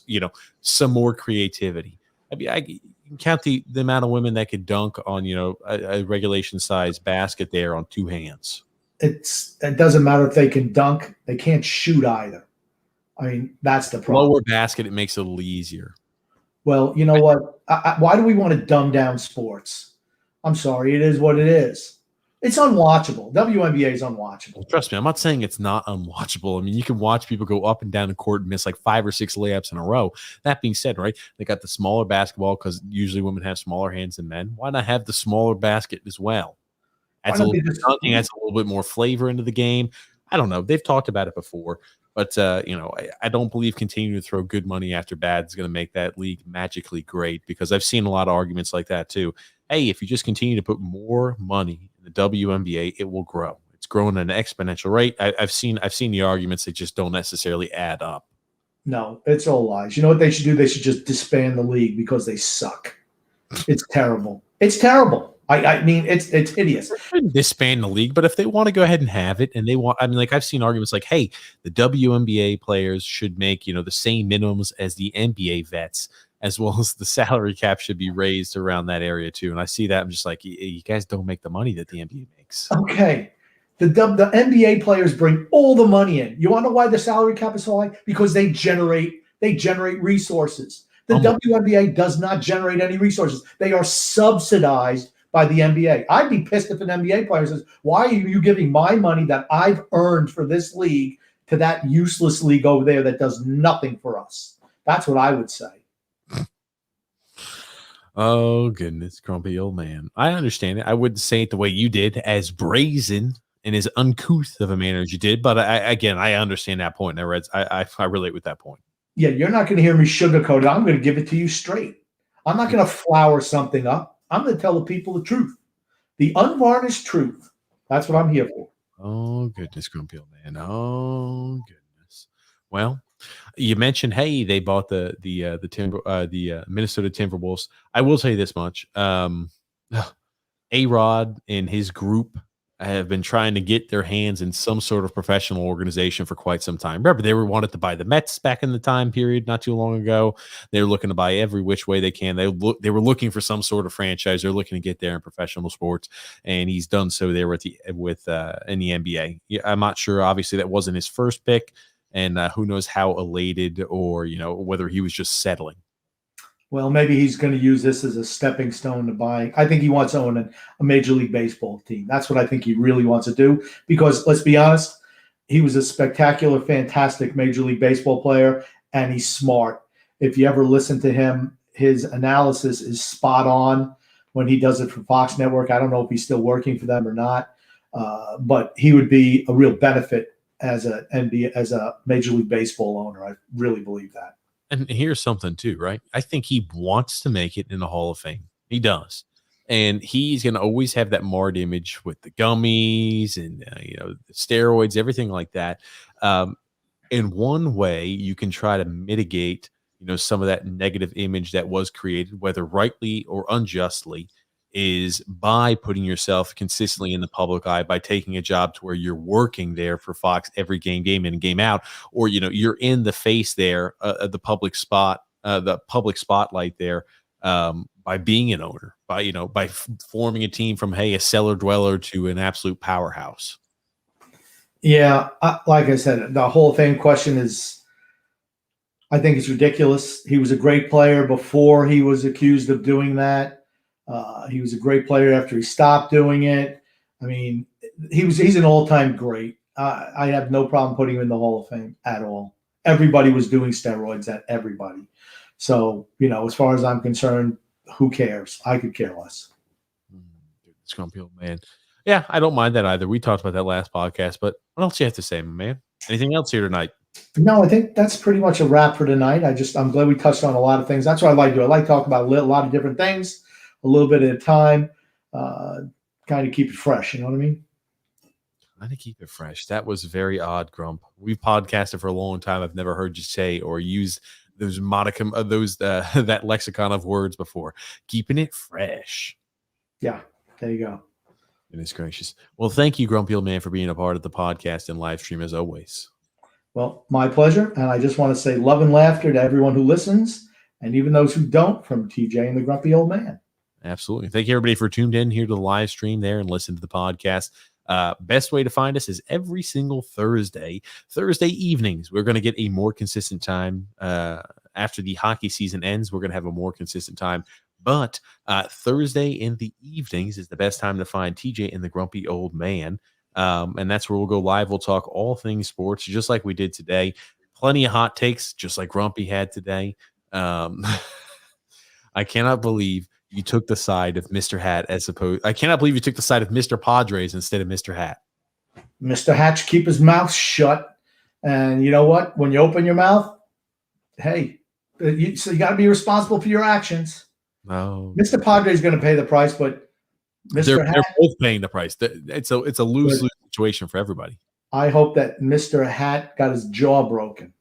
some more creativity. I mean, you can count the amount of women that could dunk on a regulation size basket there on 2 hands. It doesn't matter if they can dunk; they can't shoot either. I mean, that's the problem. Lower basket, it makes it a little easier. Well, you know what? Why do we want to dumb down sports? I'm sorry. It is what it is. It's unwatchable. WNBA is unwatchable. Trust me, I'm not saying it's not unwatchable. I mean, you can watch people go up and down the court and miss like 5 or 6 layups in a row. That being said, right, they got the smaller basketball because usually women have smaller hands than men. Why not have the smaller basket as well? Adds a little bit more flavor into the game. I don't know. They've talked about it before, but I don't believe continuing to throw good money after bad is going to make that league magically great, because I've seen a lot of arguments like that too. Hey, if you just continue to put more money in the WNBA, it will grow. It's growing at an exponential rate. I've seen the arguments that just don't necessarily add up. No, it's all lies. You know what they should do? They should just disband the league because they suck. It's terrible. It's terrible. I mean, it's hideous. Disband the league, but if they want to go ahead and have it, and they want, I mean, like I've seen arguments like, hey, the WNBA players should make the same minimums as the NBA vets, as well as the salary cap should be raised around that area too. And I see that, I'm just like, you guys don't make the money that the NBA makes. Okay. The NBA players bring all the money in. You want to know why the salary cap is so high? Because they generate resources. The WNBA does not generate any resources. They are subsidized by the NBA. I'd be pissed if an NBA player says, why are you giving my money that I've earned for this league to that useless league over there that does nothing for us? That's what I would say. Oh, goodness, grumpy old man. I understand it. I wouldn't say it the way you did, as brazen and as uncouth of a manner as you did. But I understand that point. I relate with that point. Yeah, you're not going to hear me sugarcoat it. I'm going to give it to you straight. I'm not going to flower something up. I'm going to tell the people the truth, the unvarnished truth. That's what I'm here for. Oh, goodness, grumpy old man. Oh, goodness. Well, you mentioned, hey, they bought the Minnesota Timberwolves. I will tell you this much: A-Rod and his group have been trying to get their hands in some sort of professional organization for quite some time. Remember, they wanted to buy the Mets back in the time period not too long ago. They were looking to buy every which way they can. They were looking for some sort of franchise. They're looking to get there in professional sports, and he's done so there in the NBA. Yeah, I'm not sure. Obviously, that wasn't his first pick, and who knows how elated or whether he was just settling. Well, maybe he's going to use this as a stepping stone to buying. I think he wants to own a Major League Baseball team. That's what I think he really wants to do, because let's be honest, he was a spectacular, fantastic Major League Baseball player, and he's smart. If you ever listen to him, his analysis is spot on when he does it for Fox Network. I don't know if he's still working for them or not, but he would be a real benefit as a Major League Baseball owner. I really believe that. And here's something too, right? I think he wants to make it in the Hall of Fame. He does. And he's going to always have that marred image with the gummies and, the steroids, everything like that. In one way, you can try to mitigate, some of that negative image that was created, whether rightly or unjustly, is by putting yourself consistently in the public eye, by taking a job to where you're working there for Fox every game in and game out, or you're in the face there, the public spotlight there, by being an owner, by forming a team from a cellar dweller to an absolute powerhouse. Yeah, like I said, the Hall of Fame question is, I think it's ridiculous. He was a great player before he was accused of doing that. He was a great player after he stopped doing it. I mean, he's an all-time great. I have no problem putting him in the Hall of Fame at all. Everybody was doing steroids at everybody. So, as far as I'm concerned, who cares? I could care less. Scrumpy old man. Yeah, I don't mind that either. We talked about that last podcast, but what else do you have to say, my man? Anything else here tonight? No, I think that's pretty much a wrap for tonight. I'm glad we touched on a lot of things. That's what I like to do. I like to talk about a lot of different things, a little bit at a time, kind of keep it fresh. You know what I mean? Trying to keep it fresh. That was very odd, Grump. We've podcasted for a long time. I've never heard you say or use those modicum of those that lexicon of words before. Keeping it fresh. Yeah, there you go. Goodness gracious. Well, thank you, Grumpy Old Man, for being a part of the podcast and live stream as always. Well, my pleasure. And I just want to say love and laughter to everyone who listens, and even those who don't, from TJ and the Grumpy Old Man. Absolutely. Thank you, everybody, for tuned in here to the live stream there and listen to the podcast. Best way to find us is every single Thursday evenings. We're going to get a more consistent time after the hockey season ends. We're going to have a more consistent time But Thursday in the evenings is the best time to find TJ and the Grumpy Old Man. And that's where we'll go live. We'll talk all things sports, just like we did today. Plenty of hot takes, just like Grumpy had today. I cannot believe you took the side of Mr. Hat as opposed. I cannot believe you took the side of Mr. Padres instead of Mr. Hat. Mr. Hatch, keep his mouth shut. And you know what? When you open your mouth, hey, so you got to be responsible for your actions. No, Mr. Padre is going to pay the price, but they're both paying the price. It's a lose-lose situation for everybody. I hope that Mr. Hat got his jaw broken.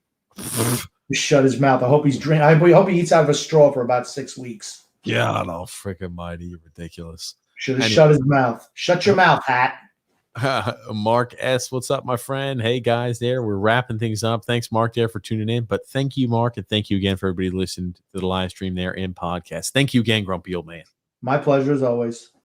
He shut his mouth. I hope he's drinking. I hope he eats out of a straw for about 6 weeks. God, all freaking mighty, you're ridiculous. Should have shut his mouth. Shut your mouth, Hat. Mark S, what's up, my friend? Hey guys, there we're wrapping things up. Thanks, Mark, there for tuning in. But thank you, Mark, and thank you again for everybody listening to the live stream there in podcast. Thank you again, Grumpy Old Man. My pleasure as always.